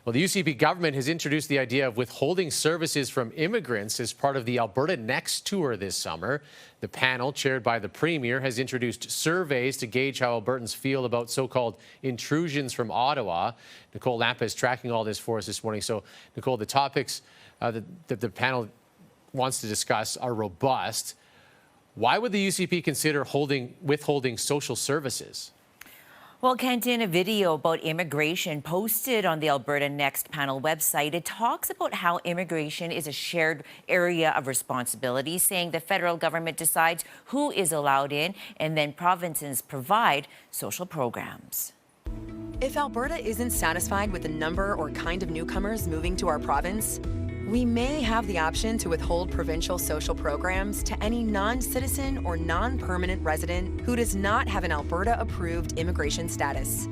Well, the UCP government has introduced the idea of withholding services from immigrants as part of the Alberta Next tour this summer. The panel, chaired by the Premier, has introduced surveys to gauge how Albertans feel about so-called intrusions from Ottawa. Nicole, Lampa is tracking all this for us this morning. So, Nicole, the topics that the panel wants to discuss are robust. Why would the UCP consider withholding social services? Well, Kent, in a video about immigration posted on the Alberta Next panel website, it talks about how immigration is a shared area of responsibility, saying the federal government decides who is allowed in, and then provinces provide social programs. If Alberta isn't satisfied with the number or kind of newcomers moving to our province, we may have the option to withhold provincial social programs to any non-citizen or non-permanent resident who does not have an Alberta-approved immigration status.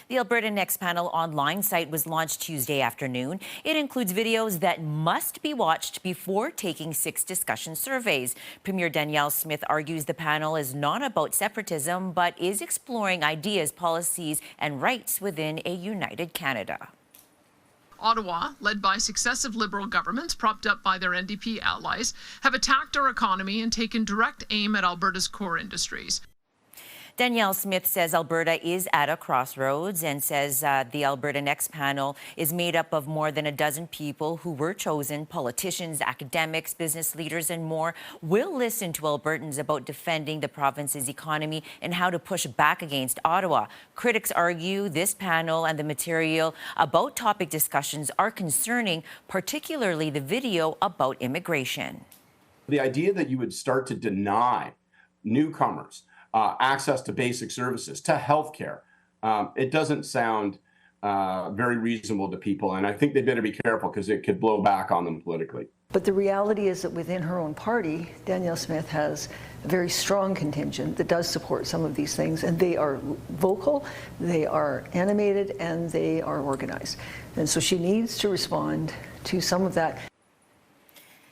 The Alberta Next panel online site was launched Tuesday afternoon. It includes videos that must be watched before taking 6 discussion surveys. Premier Danielle Smith argues the panel is not about separatism, but is exploring ideas, policies, and rights within a united Canada. Ottawa, led by successive Liberal governments propped up by their NDP allies, have attacked our economy and taken direct aim at Alberta's core industries. Danielle Smith says Alberta is at a crossroads and says the Alberta Next panel is made up of more than a dozen people who were chosen, politicians, academics, business leaders, and more. We'll listen to Albertans about defending the province's economy and how to push back against Ottawa. Critics argue this panel and the material about topic discussions are concerning, particularly the video about immigration. The idea that you would start to deny newcomers access to basic services, to healthcare. It doesn't sound very reasonable to people, and I think they better be careful because it could blow back on them politically. But the reality is that within her own party, Danielle Smith has a very strong contingent that does support some of these things, and they are vocal, they are animated, and they are organized. And so she needs to respond to some of that.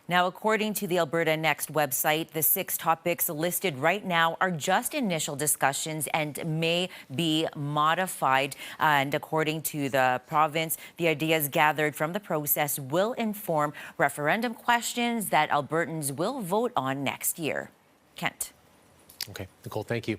Now, according to the Alberta Next website, the 6 topics listed right now are just initial discussions and may be modified. And according to the province, the ideas gathered from the process will inform referendum questions that Albertans will vote on next year. Kent. Okay, Nicole, thank you.